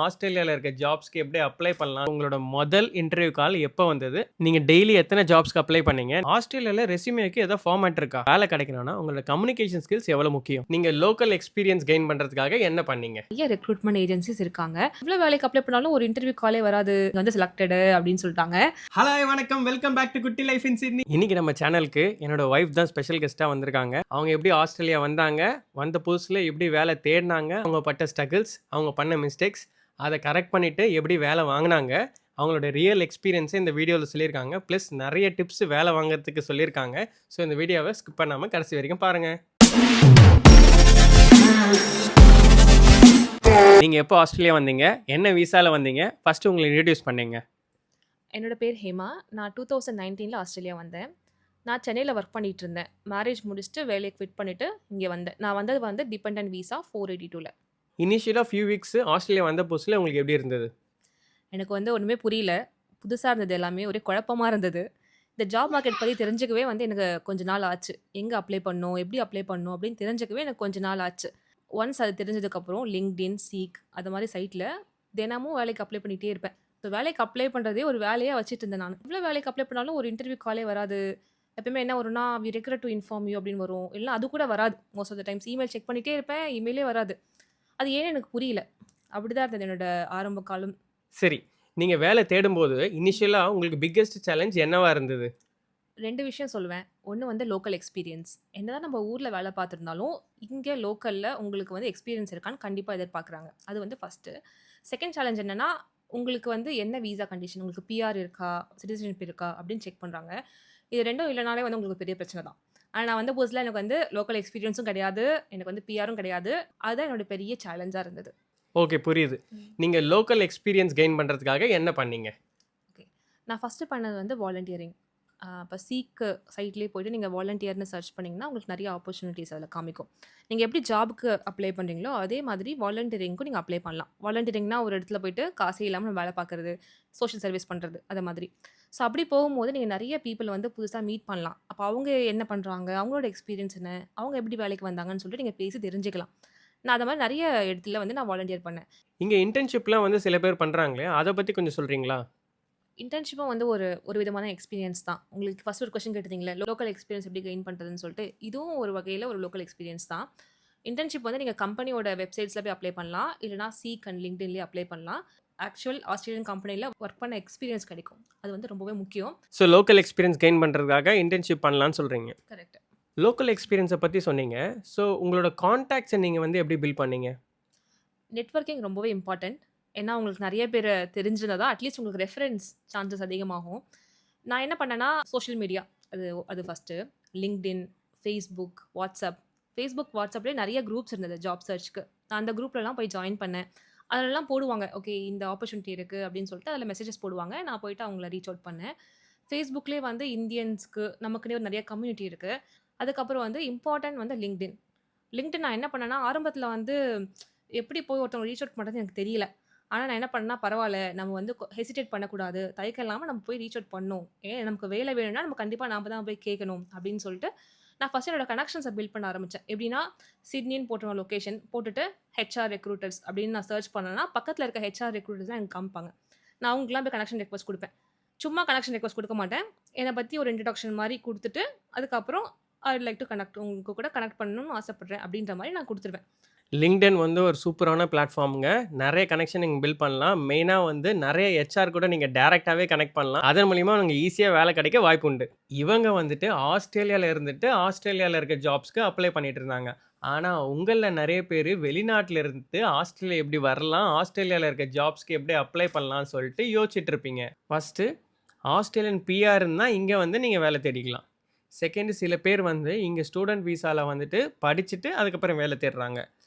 ஆஸ்திரேலியால இருக்க ஜாப்ஸ்க்கு எப்படி அப்ளை பண்ணலாம்? உங்களோட முதல் இன்டர்வியூ கால் எப்ப வந்தது? நீங்க டெய்லி எத்தன ஜாப்ஸ்க்கு அப்ளை பண்ணீங்க? ஆஸ்திரேலியால ரெஸ்யூமேக்கு ஏதோ ஃபார்மேட் இருக்கா? வேலை கிடைக்கணும்னா உங்களோட கம்யூனிகேஷன் ஸ்கில்ஸ் எவ்வளவு முக்கியம்? நீங்க லோக்கல் எக்ஸ்பீரியன்ஸ் கெயின் பண்றதுக்காக என்ன பண்ணீங்க? நிறைய ரெக்ரூட்மெண்ட் ஏஜென்சிஸ் இருக்காங்க. எவ்வளோ வேலைக்கு அப்ளை பண்ணாலும் ஒரு இன்டர்வியூ காலே வராது. இங்க வந்து செலக்டடு அப்படின்னு சொல்லிட்டாங்க. ஹலோ வணக்கம், வெல்கம் பேக் டு குட்டி லைஃப் இன் சிட்னி. இன்னைக்கு நம்ம சேனலுக்கு என்னோட ஒய்ஃப் தான் ஸ்பெஷல் கெஸ்டா வந்திருக்காங்க. அவங்க எப்படி ஆஸ்திரேலியா வந்தாங்க, வந்த புதுசுல எப்படி வேலை தேடினாங்க, அவங்க பட்ட ஸ்ட்ரகிள்ஸ், அவங்க பண்ண மிஸ்டேக்ஸ், அதை கரெக்ட் பண்ணிட்டு எப்படி வேலை வாங்கினாங்க, அவங்களோட ரியல் எக்ஸ்பீரியன்ஸை இந்த வீடியோவில் சொல்லியிருக்காங்க. ப்ளஸ் நிறைய டிப்ஸ் வேலை வாங்குறதுக்கு சொல்லியிருக்காங்க. ஸோ இந்த வீடியோவை ஸ்கிப் பண்ணாமல் கடைசி வரைக்கும் பாருங்கள். நீங்கள் எப்போ ஆஸ்திரேலியா வந்தீங்க, என்ன விசாவில் வந்தீங்க, ஃபஸ்ட்டு உங்களை இன்ட்ரடியூஸ் பண்ணீங்க? என்னோட பேர் ஹேமா. நான் 2019 ஆஸ்திரேலியா வந்தேன். நான் சென்னையில் ஒர்க் பண்ணிட்டு இருந்தேன். மேரேஜ் முடிச்சுட்டு வேலையை குவிட் பண்ணிட்டு இங்கே வந்தேன். நான் வந்தது வந்து டிபெண்டன்ட் விசா 482ல. இனிஷியலாக ஃபியூ வீக்ஸ் ஆஸ்திரேலியா வந்த புதுசில் உங்களுக்கு எப்படி இருந்தது? எனக்கு வந்து ஒன்றுமே புரியல. புதுசாக இருந்தது, எல்லாமே ஒரே குழப்பமாக இருந்தது. இந்த ஜாப் மார்க்கெட் பற்றி தெரிஞ்சுக்கவே வந்து எனக்கு கொஞ்ச நாள் ஆச்சு. எங்கே அப்ளை பண்ணணும், எப்படி அப்ளை பண்ணணும் அப்படின்னு தெரிஞ்சுக்கவே எனக்கு கொஞ்ச நாள் ஆச்சு. ஒன்ஸ் அது தெரிஞ்சதுக்கப்புறம் லிங்க்டின், சீக் அது மாதிரி சைட்டில் தினமும் வேலைக்கு அப்ளை பண்ணிகிட்டே இருப்பேன். ஸோ வேலைக்கு அப்ளை பண்ணுறதே ஒரு வேலையாக வச்சுட்டு இருந்தேன் நான். எவ்வளோ வேலைக்கு அப்ளை பண்ணாலும் ஒரு இன்டர்வியூ காலே வராது. எப்பயுமே என்ன வரும்னா, we regret to inform you அப்படின்னு வரும். இல்லை அது கூட வராது. Most of the times email check பண்ணிகிட்டே இருப்பேன், இமெயிலே வராது. அது ஏன்னு எனக்கு புரியல. அப்படி தான் இருந்தது என்னோட ஆரம்ப காலம். சரி, நீங்கள் வேலை தேடும்போது இனிஷியலாக உங்களுக்கு பிக்கெஸ்ட் சேலஞ்ச் என்னவா இருந்தது? 2 விஷயம் சொல்லுவேன். ஒன்று வந்து லோக்கல் எக்ஸ்பீரியன்ஸ். என்னதான் நம்ம ஊரில் வேலை பார்த்துருந்தாலும், இங்கே லோக்கலில் உங்களுக்கு வந்து எக்ஸ்பீரியன்ஸ் இருக்கான்னு கண்டிப்பாக எதிர்பார்க்குறாங்க. அது வந்து ஃபஸ்ட்டு. செகண்ட் சேலஞ்ச் என்னென்னா, உங்களுக்கு வந்து என்ன வீசா கண்டிஷன், உங்களுக்கு பிஆர் இருக்கா, சிட்டிசன்ஷிப் இருக்கா அப்படின்னு செக் பண்ணுறாங்க. இது 2ம் இல்லைனாலே வந்து உங்களுக்கு பெரிய பிரச்சனை தான். ஆனால் நான் வந்த புதுசில் எனக்கு வந்து லோக்கல் எக்ஸ்பீரியன்ஸும் கிடையாது, எனக்கு வந்து பிஆரும் கிடையாது. அதுதான் என்னோட பெரிய சேலஞ்சாக இருந்தது. ஓகே, புரியுது. நீங்கள் லோக்கல் எக்ஸ்பீரியன்ஸ் கெயின் பண்ணுறதுக்காக என்ன பண்ணீங்க? ஓகே, நான் ஃபஸ்ட்டு பண்ணது வந்து வாலண்டியரிங். இப்போ சீக்கு சைட்லேயே போய்ட்டு நீங்கள் வாலண்டியர்னு சர்ச் பண்ணிங்கன்னா உங்களுக்கு நிறைய ஆப்பர்ச்சுனிட்டிஸ் அதில் காமிக்கும். நீங்கள் எப்படி ஜாபுக்கு அப்ளை பண்ணுறீங்களோ அதே மாதிரி வாலண்டியரிங்க்கும் நீங்கள் அப்ளை பண்ணலாம். வாலண்டியரிங்னா ஒரு இடத்துல போய்ட்டு காசே இல்லாமல் நம்ம வேலை பார்க்குறது, சோஷியல் சர்வீஸ் பண்ணுறது, அதை மாதிரி. ஸோ அப்படி போகும்போது நீங்கள் நிறைய பீப்புள் வந்து புதுசாக மீட் பண்ணலாம். அப்போ அவங்க என்ன பண்ணுறாங்க, அவங்களோட எக்ஸ்பீரியன்ஸ் என்ன, அவங்க எப்படி வேலைக்கு வந்தாங்கன்னு சொல்லிட்டு நீங்கள் பேசி தெரிஞ்சுக்கலாம். நான் அதை மாதிரி நிறைய இடத்துல வந்து நான் வாலண்டியர் பண்ணேன். இங்கே இன்டர்ன்ஷிப்லாம் வந்து சில பேர் பண்ணுறாங்களே, அதை பற்றி கொஞ்சம் சொல்கிறீங்களா? இன்டர்ன்ஷிப்பும் வந்து ஒரு விதமான எக்ஸ்பீரியன்ஸ் தான். உங்களுக்கு ஃபர்ஸ்ட் ஒரு கொஸ்டின் கேட்டிருந்தீங்களே, லோக்கல் எக்ஸ்பீரியன்ஸ் எப்படி கெயின் பண்ணுறதுன்னு சொல்லிட்டு, இதுவும் ஒரு வகையில் ஒரு லோக்கல் எக்ஸ்பீரியன்ஸ் தான். இன்டர்ன்ஷிப் வந்து நீங்கள் கம்பெனியோட வெப்சைட்ஸில் போய் அப்ளை பண்ணலாம், இல்லைனா சீக் அண்ட் லிங்க்டின்லேயே அப்ளை பண்ணலாம். ஆக்சுவல் ஆஸ்திரேலியன் கம்பெனியில் ஒர்க் பண்ண எக்ஸ்பீரியன்ஸ் கிடைக்கும். அது வந்து ரொம்பவே முக்கியம். ஸோ லோக்கல் எக்ஸ்பீரியன்ஸ் கெயின் பண்ணுறதுக்காக இன்டர்ன்ஷிப் பண்ணலான்னு சொல்கிறீங்க. கரெக்ட். லோக்கல் எக்ஸ்பீரியன்ஸை பற்றி சொன்னீங்க. ஸோ உங்களோட கான்டாக்ட்ஸை நீங்கள் வந்து எப்படி பில்ட் பண்ணீங்க? நெட்வொர்க்கிங் ரொம்பவே இம்பார்ட்டன்ட். ஏன்னா உங்களுக்கு நிறைய பேர் தெரிஞ்சிருந்தா தான் அட்லீஸ்ட் உங்களுக்கு ரெஃபரன்ஸ் சான்சஸ் அதிகமாகும். நான் என்ன பண்ணேன்னா, சோஷியல் மீடியா அது ஃபஸ்ட்டு. லிங்க்டின், ஃபேஸ்புக், வாட்ஸ்அப்லேயே நிறைய குரூப்ஸ் இருந்தது ஜாப் சர்ச்க்கு. நான் அந்த குரூப்லலாம் போய் ஜாயின் பண்ணேன். அதிலலாம் போடுவாங்க, ஓகே இந்த ஆப்பர்ச்சுனிட்டி இருக்குது அப்படின்னு சொல்லிட்டு அதில் மெசேஜஸ் போடுவாங்க. நான் போயிட்டு அவங்கள ரீச் அவுட் பண்ணேன். ஃபேஸ்புக்லேயே வந்து இந்தியன்ஸ்க்கு நமக்குன்னே ஒரு நிறைய கம்யூனிட்டி இருக்குது. அதுக்கப்புறம் வந்து இம்பார்ட்டன்ட் வந்து லிங்க்டின் நான் என்ன பண்ணேன்னா, ஆரம்பத்தில் வந்து எப்படி போய் ஒருத்தவங்க ரீச் அவுட் பண்ணுறது எனக்கு தெரியல. ஆனால் நான் என்ன பண்ணேன்னா, பரவாயில்ல நம்ம வந்து ஹெசிடேட் பண்ணக்கூடாது, தயக்கம் இல்லாமல் நம்ம போய் ரீச் அவுட் பண்ணணும். ஏன் நமக்கு வேலை வேணும்னா நம்ம கண்டிப்பாக நாம் தான் போய் கேட்கணும் அப்படின்னு சொல்லிட்டு நான் ஃபஸ்ட் என்னோட கனெக்ஷன்ஸை பில்ட் பண்ண ஆரம்பித்தேன். எப்படின்னா, சிட்னின்னு போட்டுருவோம் லொக்கேஷன் போட்டுட்டு ஹெச்ஆர் ரெக்ரூட்டர்ஸ் அப்படின்னு நான் சர்ச் பண்ணேன்னா, பக்கத்தில் இருக்க ஹெச்ஆர் ரெக்ரூட்டர்ஸ் தான் எனக்கு காமிப்பாங்க. நான் அவங்களுக்குலாம் போய் கனெக்ஷன் ரெக்வஸ்ட் கொடுப்பேன். சும்மா கனெக்ஷன் ரெக்வஸ்ட் கொடுக்க மாட்டேன். என்னை பற்றி ஒரு இன்ட்ரடக்ஷன் மாதிரி கொடுத்துட்டு, அதுக்கப்புறம் ஐ லைக் டு கனெக்ட், உங்களுக்கு கூட கனெக்ட் பண்ணணும்னு ஆசைப்பட்றேன் அப்படின்ற மாதிரி நான் கொடுத்துருவேன். லிங்க்டின் வந்து ஒரு சூப்பரான பிளாட்ஃபார்முங்க. நிறைய கனெக்ஷன் நீங்கள் பில்ட் பண்ணலாம். மெயினாக வந்து நிறைய ஹெச்ஆர் கூட நீங்கள் டேரெக்டாகவே கனெக்ட் பண்ணலாம். அதன் மூலிமா நீங்கள் ஈஸியாக வேலை கிடைக்க வாய்ப்பு உண்டு. இவங்க வந்துட்டு ஆஸ்திரேலியாவில் இருந்துட்டு ஆஸ்திரேலியாவில் இருக்க ஜாப்ஸ்க்கு அப்ளை பண்ணிட்டு இருந்தாங்க. ஆனால் உங்களில் நிறைய பேர் வெளிநாட்டில் இருந்து ஆஸ்திரேலியா எப்படி வரலாம், ஆஸ்திரேலியாவில் இருக்க ஜாப்ஸ்க்கு எப்படி அப்ளை பண்ணலாம்னு சொல்லிட்டு யோசிச்சுட்டு இருப்பீங்க. ஃபஸ்ட்டு ஆஸ்திரேலியன் பிஆர் இருந்தால் இங்கே வந்து நீங்கள் வேலை தேடிக்கலாம். செகண்டு, சில பேர் வந்து இங்கே ஸ்டூடெண்ட் வீசாவில் வந்துட்டு படிச்சுட்டு அதுக்கப்புறம் வேலை தேடுறாங்க.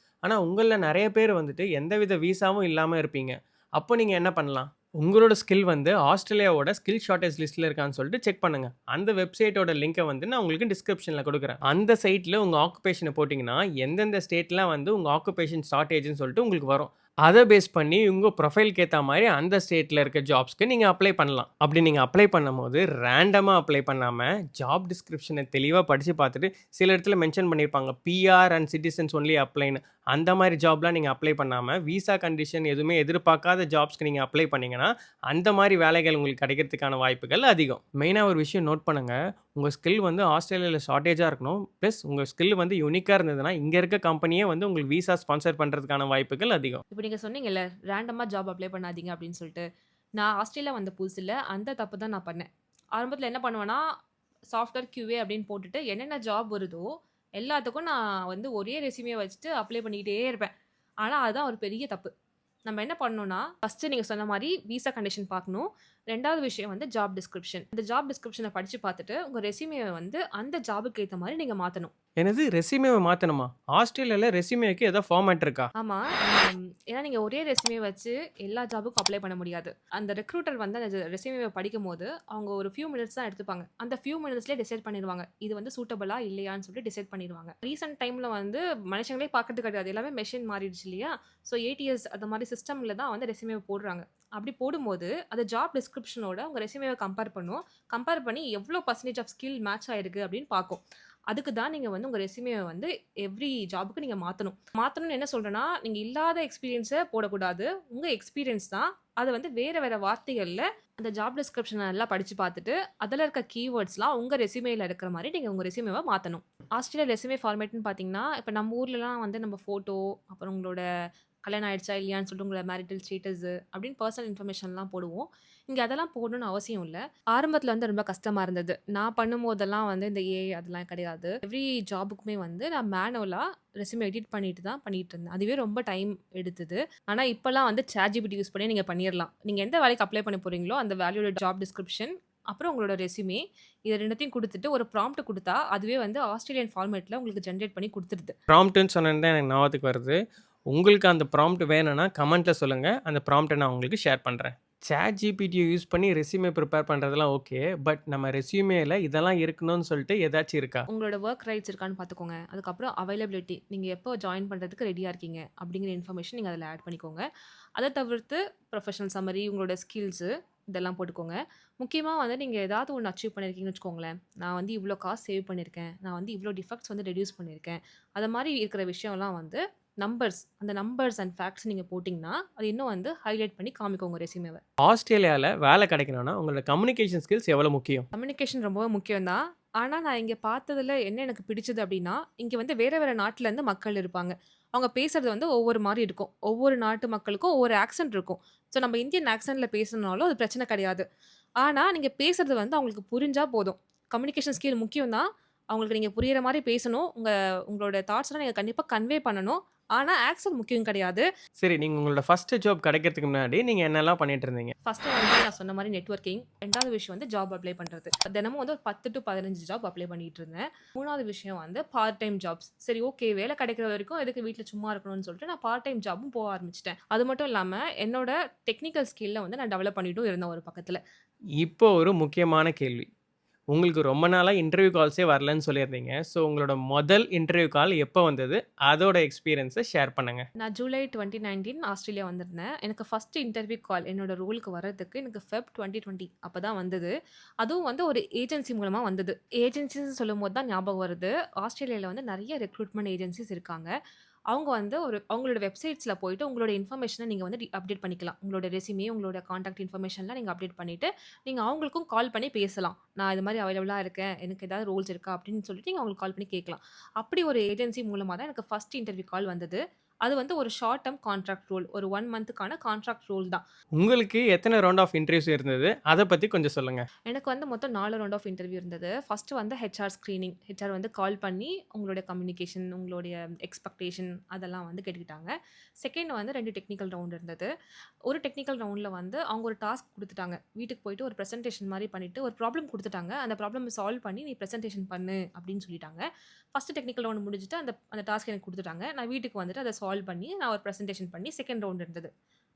ஆனால் உங்களில் நிறைய பேர் வந்துட்டு எந்தவித வீசாவும் இல்லாமல் இருப்பீங்க. அப்போ நீங்கள் என்ன பண்ணலாம்? உங்களோட ஸ்கில் வந்து ஆஸ்திரேலியாவோட ஸ்கில் ஷார்ட்டேஜ் லிஸ்ட்டில் இருக்கான்னு சொல்லிட்டு செக் பண்ணுங்கள். அந்த வெப்சைட்டோட லிங்கை வந்து நான் உங்களுக்கு டிஸ்கிரிப்ஷனில் கொடுக்குறேன். அந்த சைட்டில் உங்கள் ஆக்குபேஷனை போட்டிங்கன்னா எந்தெந்த ஸ்டேட்லாம் வந்து உங்கள் ஆக்குபேஷன் ஷார்ட்டேஜ்னு சொல்லிட்டு உங்களுக்கு வரும். அத பேஸ் பண்ணி உங்க ப்ரொஃபைல்க்கு ஏத்தா மாரி அந்த ஸ்டேட்ல இருக்க ஜாப்ஸ்க்கு நீங்க அப்ளை பண்ணலாம். அப்படி நீங்க அப்ளை பண்ணும்போது ரேண்டமா அப்ளை பண்ணாம, ஜாப் டிஸ்கிரிப்ஷன தெளிவா படிச்சு பார்த்துட்டு, சில இடத்துல மென்ஷன் பண்ணியிருப்பாங்க. பிஆர் அண்ட் சிட்டிசன்ஸ் ஒன்லி அப்ளைன்னு. அந்த மாரி ஜாப்லாம் நீங்க அப்ளை பண்ணாம, விசா கண்டிஷன் எதுவுமே எதிர்பார்க்காத ஜாப்ஸ்க்கு நீங்க அப்ளை பண்ணீங்கன்னா, அந்த மாரி வேலைகள் உங்களுக்கு கிடைக்கிறதுக்கான வாய்ப்புகள் அதிகம். மெயினா ஒரு விஷயம் நோட் பண்ணுங்க. உங்க ஸ்கில் வந்து ஆஸ்திரேலியால ஷார்ட்டேஜா இருக்கணும். பிளஸ் உங்க ஸ்கில் வந்து யூனிக்கா இருந்ததுன்னா, இங்க இருக்க கம்பெனியே வந்து உங்களுக்கு விசா ஸ்பான்சர் பண்றதுக்கான வாய்ப்புகள் அதிகம். இப்ப நீங்க சொன்னீங்கல்ல, ரேண்டமா ஜாப் அப்ளை பண்ணாதீங்க அப்படின்னு சொல்லிட்டு. நான் ஆஸ்திரேலியா வந்த புதுசுல அந்த தப்பு தான் நான் பண்ணேன். ஆரம்பத்தில என்ன பண்ணுவேன்னா, சாஃப்ட்வேர் QA அப்படின்னு போட்டுட்டு என்னென்ன ஜாப் வருதோ, எல்லாத்துக்கும் நான் வந்து ஒரே ரெஸ்யூமே வச்சுட்டு அப்ளை பண்ணிக்கிட்டே இருப்பேன். ஆனா, அதுதான் ஒரு பெரிய தப்பு. நம்ம என்ன பண்ணணும்னா, ஃபர்ஸ்ட்டு நீங்க சொன்ன மாரி விசா கண்டிஷன் பார்க்கணும். 2வது விஷயம் வந்து ஜாப் டிஸ்கிரிப்ஷன். இந்த ஜாப் டிஸ்கிரிப்ஷன படிச்சு பார்த்துட்டு, உங்க ரெஸ்யூமேவ வந்து அந்த ஜாபுக்கு ஏத்த மாரி நீங்க மாத்தணும். என்னது ரெஸ்யூமேவ மாத்தணுமா? ஆஸ்திரேலியால ரெஸ்யூமேக்கு ஏதோ ஃபார்மேட் இருக்கா? ஆமா. ஏன்னா நீங்க ஒரே ரெஸ்யூமே வச்சு எல்லா ஜாபுக்கும் அப்ளை பண்ண முடியாது. அந்த ரெக்ரூட்டர் வந்து அந்த ரெஸ்யூமேவ படிக்கும்போது, அவங்க ஒரு ஃபியூ மினிட்ஸ் தான் எடுத்துப்பாங்க. அந்த ஃபியூ மினிட்ஸ்லயே டிசைட் பண்ணிருவாங்க. இது வந்து சூட்டபிளா இல்லையான்னு சொல்லிட்டு டிசைட் பண்ணிருவாங்க. ரீசென்ட் டைம்ல வந்து மனுஷங்களே பார்க்கறது கிடையாது. எல்லாமே மெஷின் மாறிடுச்சு இல்லையா? ஸோ ஏடிஎஸ் அந்த மாரி சிஸ்டம்ல தான் வந்து ரெஸ்யூமேவ போடுறாங்க. அப்படி போடும்போது, அந்த ஜாப் டிஸ்கிரிப்ஷனோட உங்க ரெஸ்யூமேவ கம்பேர் பண்ணும். கம்பேர் பண்ணி எவ்ளோ பெர்சன்டேஜ் ஆஃப் ஸ்கில் மேட்ச் ஆயிருக்கு அப்படின்னு பார்க்கும். அதுக்கு தான் நீங்க வந்து உங்க ரெஸ்யூமேவ வந்து எவ்ரி ஜாப்க்கு நீங்க மாத்தணும். மாத்தணும்னு என்ன சொல்றேன்னா, நீங்க இல்லாத எக்ஸ்பீரியன்ஸ போடக்கூடாது. உங்க எக்ஸ்பீரியன்ஸ் தான். அத வந்து வேற வேற வார்த்தைகள்ல அந்த ஜாப் டிஸ்கிரிப்ஷன நல்லா படிச்சு பார்த்துட்டு, அதுல இருக்க கீவேர்ட்ஸ்லாம் உங்க ரெஸ்யூமேல இருக்கிற மாரி நீங்க உங்க ரெஸ்யூமேவ மாத்தணும். ஆஸ்திரேலியா ரெஸ்யூமே ஃபார்மேட்ன்னு பார்த்தீங்கன்னா, இப்ப நம்ம ஊர்லலாம் வந்து நம்ம ஃபோட்டோ, அப்புறம் உங்களோட கல்யாணம் ஆயிடுச்சா இல்லையான்னு சொல்லிட்டு உங்களோட மேரிட்டல் ஸ்டேட்டஸு அப்படின்னு பர்சனல் இன்ஃபர்மேஷன்லாம் போடுவோம். இங்க அதெல்லாம் போடணும்னு அவசியம் இல்ல. ஆரம்பத்துல வந்து ரொம்ப கஷ்டமா இருந்தது. நான் பண்ணும்போதெல்லாம் வந்து இந்த ஏஐ அதெல்லாம் கிடையாது. எவ்ரி ஜாபுக்குமே வந்து நான் மேனுவலா ரெஸ்யூமே எடிட் பண்ணிட்டு தான் பண்ணிட்டு இருந்தேன். அதுவே ரொம்ப டைம் எடுத்தது. ஆனா இப்பலாம் வந்து ChatGPT யூஸ் பண்ணி நீங்க பண்ணிறலாம். நீங்க எந்த வேலைக்கு அப்ளை பண்ண போறீங்களோ, அந்த வேலையோட ஜாப் டிஸ்கிரிப்ஷன், அப்புறம் உங்களோட ரெஸ்யூமே இது 2த்தையும் குடுத்துட்டு ஒரு ப்ராம்ப்ட் குடுத்தா, அதுவே வந்து ஆஸ்திரேலியன் ஃபார்மேட்ல உங்களுக்கு ஜெனரேட் பண்ணி குடுத்துருது. ப்ராம்ப்ட்ன்னு சொன்னோனே தான் எனக்கு ஞாபகத்துக்கு வருது. உங்களுக்கு அந்த ப்ராம்ப்ட் வேணும்னா கமெண்ட்ல சொல்லுங்க. அந்த ப்ராம்ப்ட்ட நான் உங்களுக்கு ஷேர் பண்றேன். ChatGPT யூஸ் பண்ணி ரெஸ்யூமே ப்ரிப்பேர் பண்றதெல்லாம் ஓகே. பட் நம்ம ரெஸ்யூமேல இதெல்லாம் இருக்கணும்னு சொல்லிட்டு ஏதாச்சும் இருக்கா? உங்களோட வொர்க் ரைட்ஸ் இருக்கான்னு பார்த்துக்கோங்க. அதுக்கப்புறம் அவைலபிலிட்டி. நீங்க எப்போ ஜாயின் பண்றதுக்கு ரெடியா இருக்கீங்க? அப்படிங்கிற இன்ஃபர்மேஷன் நீங்க அதில ஆட் பண்ணிக்கோங்க. அத தவிர்த்து ப்ரொஃபஷனல் சம்மரி, உங்களோட ஸ்கில்ஸு இதெல்லாம் போட்டுக்கோங்க. முக்கியமா வந்து நீங்க ஏதாவது ஒண்ணு அச்சீவ் பண்ணியிருக்கீங்கன்னு வச்சுக்கோங்களேன். நான் வந்து இவ்ளோ காசு சேவ் பண்ணியிருக்கேன். நான் வந்து இவ்ளோ டிஃபெக்ட்ஸ் வந்து ரெட்யூஸ் பண்ணியிருக்கேன். அத மாரி இருக்கிற விஷயம்லாம் வந்து அந்த நம்பர்ஸ் அண்ட் ஃபேக்ட்ஸ் நீங்க போட்டீங்கன்னா, அது இன்னும் வந்து ஹைலைட் பண்ணி காமிக்கும் உங்க ரெஸ்யூமேவ. ஆஸ்திரேலியால வேலை கிடைக்கணும்னா உங்களோட கம்யூனிகேஷன் ஸ்கில்ஸ் எவ்வளோ முக்கியம்? கம்யூனிகேஷன் ரொம்பவே முக்கியம் தான். ஆனா, நான் இங்க பார்த்ததுல என்ன எனக்கு பிடிச்சது அப்டின்னா, இங்க வந்து வேற வேற நாட்டுலருந்து மக்கள் இருப்பாங்க. அவங்க பேசுறது வந்து ஒவ்வொரு மாரி இருக்கும். ஒவ்வொரு நாட்டு மக்களுக்கும் ஒவ்வொரு ஆக்சென்ட் இருக்கும். ஸோ நம்ம இந்தியன் ஆக்சென்ட்ல பேசுனாலும் அது பிரச்சனை கிடையாது. ஆனா, நீங்க பேசுறது வந்து அவங்களுக்கு புரிஞ்சா போதும். கம்யூனிகேஷன் ஸ்கில் முக்கியம் தான். அவங்களுக்கு நீங்க புரியிற மாரி பேசணும். உங்களோட தாட்ஸ்லாம் நீங்க கண்டிப்பா கன்வே பண்ணணும். ஆனா, ஆக்சென்ட் முக்கியம் கிடையாது. சரி, நீங்க உங்களோட ஃபர்ஸ்ட் ஜாப் கிடைக்கிறதுக்கு முன்னாடி நீங்க என்னலாம் பண்ணிட்டு இருந்தீங்க? ஃபர்ஸ்ட்டு வந்து நான் சொன்ன மாரி நெட்வொர்க்கிங். 2வது விஷயம் வந்து ஜாப் அப்ளை பண்றது. தினமும் வந்து ஒரு 10 டூ 15 ஜாப் அப்ளை பண்ணிட்டு இருந்தேன். 3வது விஷயம் வந்து பார்ட் டைம் ஜாப்ஸ். சரி ஓகே வேலை கிடைக்கிற வரைக்கும் எதுக்கு வீட்ல சும்மா இருக்கணும்னு சொல்லிட்டு நான் பார்ட் டைம் ஜாப்பும் போக ஆரம்பிச்சுட்டேன். அது மட்டும் இல்லாம என்னோட டெக்னிக்கல் ஸ்கில்ல வந்து நான் டெவலப் பண்ணிட்டும் இருந்தேன் ஒரு பக்கத்துல. இப்போ ஒரு முக்கியமான கேள்வி. உங்களுக்கு ரொம்ப நாளா இன்டர்வியூ கால்ஸே வரலன்னு சொல்லியிருந்தீங்க. ஸோ உங்களோட முதல் இன்டர்வியூ கால் எப்போ வந்தது? அதோட எக்ஸ்பீரியன்ஸ ஷேர் பண்ணுங்க. நான் ஜூலை 2019 ஆஸ்திரேலியா வந்திருந்தேன். எனக்கு ஃபர்ஸ்ட் இன்டர்வியூ கால் என்னோட ரோலுக்கு வர்றதுக்கு எனக்கு ஃபெப் 2020 அப்பதான் வந்தது. அதுவும் வந்து ஒரு ஏஜென்சி மூலமா வந்தது. ஏஜென்சின்னு சொல்லும்போது தான் ஞாபகம் வருது. ஆஸ்திரேலியால வந்து நெறைய ரெக்ரூட்மென்ட் ஏஜென்சிஸ் இருக்காங்க. அவங்க வந்து அவங்களோட வெப்சைட்ஸ்ல போயிட்டு உங்களோட இன்ஃபர்மேஷன நீங்க வந்து அப்டேட் பண்ணிக்கலாம். உங்களோட ரெஸ்யூமே, உங்களோட கான்டாக்ட் இன்ஃபர்மேஷன்லாம் நீங்க அப்டேட் பண்ணிட்டு, நீங்க அவங்களுக்கும் கால் பண்ணி பேசலாம். நான் இது மாரி அவைலபிளா இருக்கேன். எனக்கு ஏதாவது ரோல்ஸ் இருக்கா? அப்படின்னு சொல்லிட்டு நீங்க அவங்களுக்கு கால் பண்ணி கேட்கலாம். அப்படி ஒரு ஏஜென்சி மூலமா தான் எனக்கு ஃபர்ஸ்ட் இன்டர்வியூ கால் வந்தது. அது வந்து ஒரு ஷார்ட் டெர்ம் கான்ட்ராக்ட் ரோல். ஒரு 1 மந்த்துக்கான கான்ட்ராக்ட் ரோல் தான். உங்களுக்கு எத்தன ரவுண்ட் ஆஃப் இன்டர்வியூஸ் இருந்தது? அத பத்தி கொஞ்சம் சொல்லுங்க. எனக்கு வந்து மொத்தம் 4 ரவுண்ட் ஆஃப் இன்டர்வியூ இருந்தது. ஃபர்ஸ்ட்டு வந்து ஹெச்ஆர் ஸ்க்ரீனிங். ஹெச்ஆர் வந்து கால் பண்ணி உங்களுடைய கம்யூனிகேஷன், உங்களுடைய எக்ஸ்பெக்டேஷன் அதெல்லாம் வந்து கேட்டுக்கிட்டாங்க. செகண்ட் வந்து 2 டெக்னிக்கல் ரவுண்ட் இருந்தது. ஒரு டெக்னிக்கல் ரவுண்ட்ல வந்து அவங்க ஒரு டாஸ்க் குடுத்துட்டாங்க. வீட்டுக்கு போயிட்டு ஒரு பிரசன்டேஷன் மாரி பண்ணிட்டு, ஒரு ப்ராப்ளம் குடுத்துட்டாங்க. அந்த ப்ராப்ளம சால்வ் பண்ணி நீ பிரசன்டேஷன் பண்ணு அப்படின்னு சொல்லிட்டாங்க. ஃபர்ஸ்ட் டெக்னிக்கல் ரவுண்ட் முடிஞ்சுட்டு அந்த அந்த டாஸ்க் எனக்கு குடுத்துட்டாங்க. நான் வீட்டுக்கு வந்துட்டு அத சால்வ் பண்ணி நான் ஒரு பிரசன்டேஷன் பண்ணி செகண்ட் ரவுண்ட் இருந்தது.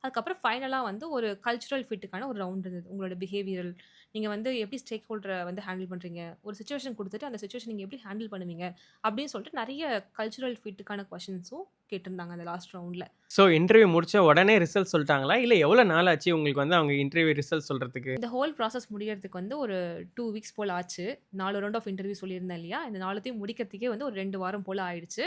அதுக்கப்புறம் ஃபைனலா வந்து ஒரு கல்ச்சுரல் ஃபிட்டுக்கான ஒரு ரவுண்ட் இருந்தது. உங்களோட பிஹேவியரல் நீங்க வந்து எப்படி ஸ்டேக் ஹோல்டர வந்து ஹேண்டில் பண்றீங்க? ஒரு சிச்சுவேஷன் குடுத்துட்டு, அந்த சிச்சுவேஷன் நீங்க எப்படி ஹேண்டில் பண்ணுவீங்க? அப்படின்னு சொல்லிட்டு நெறைய கல்ச்சுரல் ஃபிட்டுக்கான கொஸ்டின்ஸும் கேட்டிருந்தாங்க அந்த லாஸ்ட் ரவுண்ட்ல. ஸோ இன்டர்வியூ முடிச்ச உடனே ரிசல்ட் சொல்ட்டாங்களா? இல்ல எவ்வளோ நாள் ஆச்சு உங்களுக்கு வந்து அவங்க இன்டர்வியூ ரிசல்ட் சொல்றதுக்கு? இந்த ஹோல் ப்ராசஸ் முடியறதுக்கு வந்து ஒரு 2 வீக்ஸ் போல ஆச்சு. 4 ரவுண்ட் ஆஃப் இன்டர்வியூ சொல்லியிருந்தேன் இல்லையா? இந்த 4த்தையும் முடிக்கிறதுக்கே வந்து ஒரு 2 வாரம் போல ஆயிடுச்சு.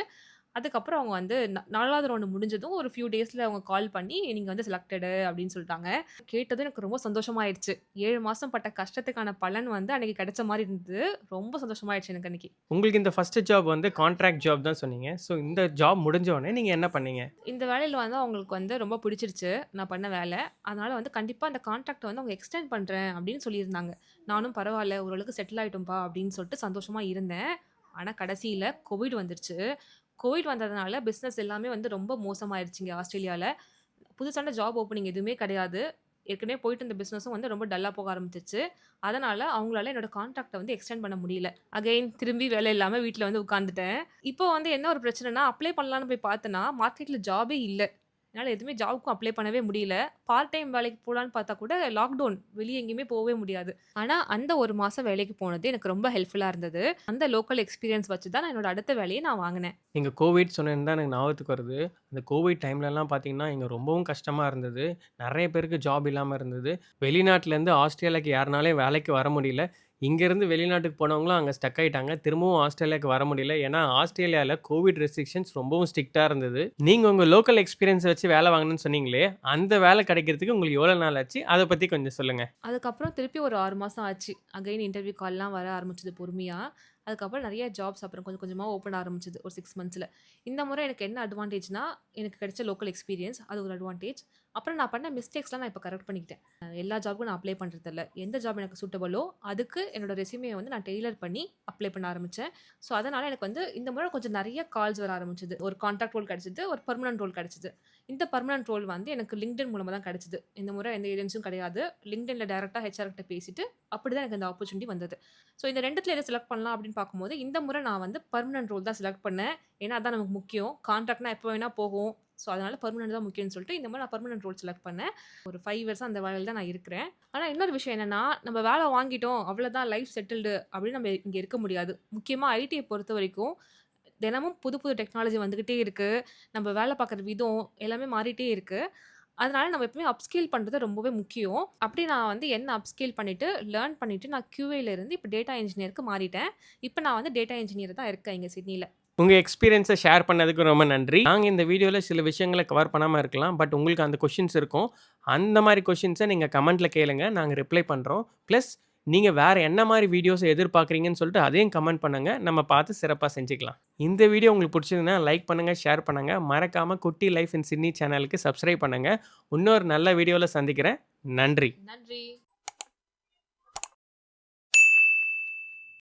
அதுக்கப்புறம் அவங்க வந்து 4வது ரவுண்ட் முடிஞ்சதும் ஒரு ஃபியூ டேஸ்ல அவங்க கால் பண்ணி, "நீங்க வந்து செலக்டடு" அப்படின்னு சொல்ட்டாங்க. கேட்டதும் எனக்கு ரொம்ப சந்தோஷமாயிருச்சு. 7 மாசம் பட்ட கஷ்டத்துக்கான பலன் வந்து அன்னைக்கு கிடைச்ச மாரி இருந்தது. ரொம்ப சந்தோஷமாயிருச்சு எனக்கு அன்னைக்கு. உங்களுக்கு இந்த ஃபர்ஸ்ட் ஜாப் வந்து கான்ட்ராக்ட் ஜாப் தான் சொன்னீங்க. ஸோ இந்த ஜாப் முடிஞ்ச உடனே நீங்க என்ன பண்ணீங்க? இந்த வேலையில வந்து அவங்களுக்கு வந்து ரொம்ப பிடிச்சிருச்சு, நான் பண்ண வேலை. அதனால வந்து கண்டிப்பா அந்த கான்ட்ராக்ட்ட வந்து அவங்க எக்ஸ்டெண்ட் பண்றேன் அப்படின்னு சொல்லியிருந்தாங்க. நானும் பரவால்ல ஓரளவுக்கு செட்டில் ஆயிட்டோம்ப்பா அப்படின்னு சொல்லிட்டு சந்தோஷமா இருந்தேன். ஆனா கடைசியில கோவிட் வந்துருச்சு. கோவிட் வந்ததுனால பிசினஸ் எல்லாமே வந்து ரொம்ப மோசமாயிருச்சுங்க ஆஸ்திரேலியால. புதுசான ஜாப் ஓப்பனிங் எதுவுமே கிடையாது. ஏற்கனவே போயிட்டு இருந்த பிசினஸும் வந்து ரொம்ப டல்லா போக ஆரம்பிச்சுருச்சு. அதனால அவங்களால என்னோட கான்ட்ராக்ட்ட வந்து எக்ஸ்டெண்ட் பண்ண முடியல. அகைன் திரும்பி வேலை இல்லாம வீட்ல வந்து உட்காந்துட்டேன். இப்போ வந்து என்ன ஒரு பிரச்சனைன்னா, அப்ளை பண்ணலான்னு போய் பார்த்தேன்னா, மார்க்கெட்ல ஜாபே இல்ல. என்னால எதுவுமே ஜாப்க்கும் அப்ளை பண்ணவே முடியல. பார்ட் டைம் வேலைக்கு போலான்னு பார்த்தா கூட லாக்டவுன். வெளிய எங்கேயுமே போவே முடியாது. ஆனா அந்த 1 மாசம் வேலைக்கு போனது எனக்கு ரொம்ப ஹெல்ப்ஃபுல்லா இருந்தது. அந்த லோக்கல் எக்ஸ்பீரியன்ஸ் வச்சு தான் நான் என்னோட அடுத்த வேலைய நான் வாங்குனேன். நீங்க கோவிட் சொன்னது தான் எனக்கு ஞாபகத்துக்கு வருது. அந்த கோவிட் டைம்லலாம் பார்த்தீங்கன்னா, இங்க ரொம்பவும் கஷ்டமா இருந்தது. நெறைய பேருக்கு ஜாப் இல்லாம இருந்தது. வெளிநாட்டிலேருந்து ஆஸ்திரேலியாக்கு யாருனாலயும் வேலைக்கு வர முடியல. இங்கேருந்து வெளிநாட்டுக்கு போனவங்களும் அங்க ஸ்டக் ஆயிட்டாங்க. திரும்பவும் ஆஸ்திரேலியாக்கு வர முடியல. ஏன்னா, ஆஸ்திரேலியால கோவிட் ரெஸ்ட்ரிக்ஷன்ஸ் ரொம்பவும் ஸ்ட்ரிக்ட்டா இருந்தது. நீங்க உங்க லோக்கல் எக்ஸ்பீரியன்ஸ வச்சு வேலை வாங்கணும்னு சொன்னீங்களே, அந்த வேலை கிடைக்கிறதுக்கு உங்களுக்கு எவ்வளோ நாள் ஆச்சு? அத பத்தி கொஞ்சம் சொல்லுங்க. அதுக்கப்புறம் திருப்பி ஒரு 6 மாசம் ஆச்சு. அகைன் இன்டர்வியூ கால்லாம் வர ஆரம்பிச்சது பொறுமையா. அதுக்கப்புறம் நெறைய ஜாப்ஸ் அப்புறம் கொஞ்சம் கொஞ்சமா ஓப்பன் ஆரம்பிச்சது ஒரு 6 மந்த்ஸ்ல. இந்த முறை எனக்கு என்ன அட்வான்டேஜ்னா, எனக்கு கிடைச்ச லோக்கல் எக்ஸ்பீரியன்ஸ் அது ஒரு அட்வான்டேஜ். அப்புறம் நான் பண்ண மிஸ்டேக்ஸ்லாம் நான் இப்ப கரெக்ட் பண்ணிக்கிட்டேன். எல்லா ஜாப்க்கும் நான் அப்ளை பண்றதில்ல. எந்த ஜாப் எனக்கு சூட்டபிளோ அதுக்கு என்னோட ரெஸ்யூமே வந்து நான் டெய்லர் பண்ணி அப்ளை பண்ண ஆரம்பிச்சேன். ஸோ, அதனால எனக்கு வந்து இந்த முறை கொஞ்சம் நெறைய கால்ஸ் வர ஆரம்பிச்சது. ஒரு கான்ட்ராக்ட் ரோல் கிடைச்சது. ஒரு பெர்மனன்ட் ரோல் கிடைச்சது. இந்த பெர்மனன்ட் ரோல் வந்து எனக்கு LinkedIn மூலமா தான் கிடைச்சது. இந்த முறை எந்த ஏஜென்சியும் கிடையாது. LinkedInல டைரக்ட்டா ஹெச்ஆர் கிட்ட பேசிட்டு, அப்படிதான் எனக்கு இந்த ஆப்பர்ச்சுனிட்டி வந்தது. ஸோ, இந்த 2த்துல எத செலக்ட் பண்ணலாம் அப்படின்னு பார்க்கும்போது, இந்த முறை நான் வந்து பெர்மனன்ட் ரோல் தான் செலக்ட் பண்ணேன். ஏன்னா, அதான் நமக்கு முக்கியம். கான்ட்ராக்ட்னா எப்ப வேணா போகும். ஸோ, அதனால பெர்மனன்ட் தான் முக்கியம்னு சொல்லிட்டு, இந்த முறை நான் பெர்மனன்ட் ரோல் செலக்ட் பண்ணேன். ஒரு 5 இயர்ஸா அந்த வேலையில தான் நான் இருக்கிறேன். ஆனா இன்னொரு விஷயம் என்னன்னா, நம்ம வேலை வாங்கிட்டோம், அவ்வளோதான் லைஃப் செட்டில்டு அப்படின்னு நம்ம இங்க இருக்க முடியாது. முக்கியமா ஐடிய பொறுத்தவரைக்கும், தினமும் புது புது டெக்னாலஜி வந்துகிட்டே இருக்கு. நம்ம வேலை பார்க்குற விதம் எல்லாமே மாறிட்டே இருக்கு. அதனால நம்ம எப்பவுமே அப்ஸ்கேல் பண்றது ரொம்பவே முக்கியம். அப்படி நான் வந்து என்ன அப்ஸ்கேல் பண்ணிட்டு, லேர்ன் பண்ணிட்டு நான் QAல இருந்து இப்ப டேட்டா என்ஜினியருக்கு மாறிட்டேன். இப்ப நான் வந்து டேட்டா என்ஜினியர் தான் இருக்கேன் இங்க சிட்னில. உங்க எக்ஸ்பீரியன்ஸ ஷேர் பண்ணதுக்கு ரொம்ப நன்றி. நாங்க இந்த வீடியோல சில விஷயங்கள கவர் பண்ணாம இருக்கலாம். பட் உங்களுக்கு அந்த கொஸ்டின்ஸ் இருக்கும். அந்த மாரி கொஸ்டின்ஸ நீங்க கமெண்ட்ல கேளுங்க. நாங்க ரிப்ளை பண்றோம். பிளஸ் நீங்க வேற என்ன மாரி வீடியோஸ் எதிர்பார்க்குறீங்கன்னு சொல்லிட்டு அதையும் கமெண்ட் பண்ணுங்க. நம்ம பார்த்து சிறப்பா செஞ்சுக்கலாம். இந்த வீடியோ உங்களுக்கு பிடிச்சிருந்தா லைக் பண்ணுங்க, ஷேர் பண்ணுங்க. மறக்காம குட்டி லைஃப் இன் சிட்னி சேனலுக்கு சப்ஸ்கிரைப் பண்ணுங்க. இன்னொரு நல்ல வீடியோல சந்திக்கிறேன். நன்றி. நன்றி.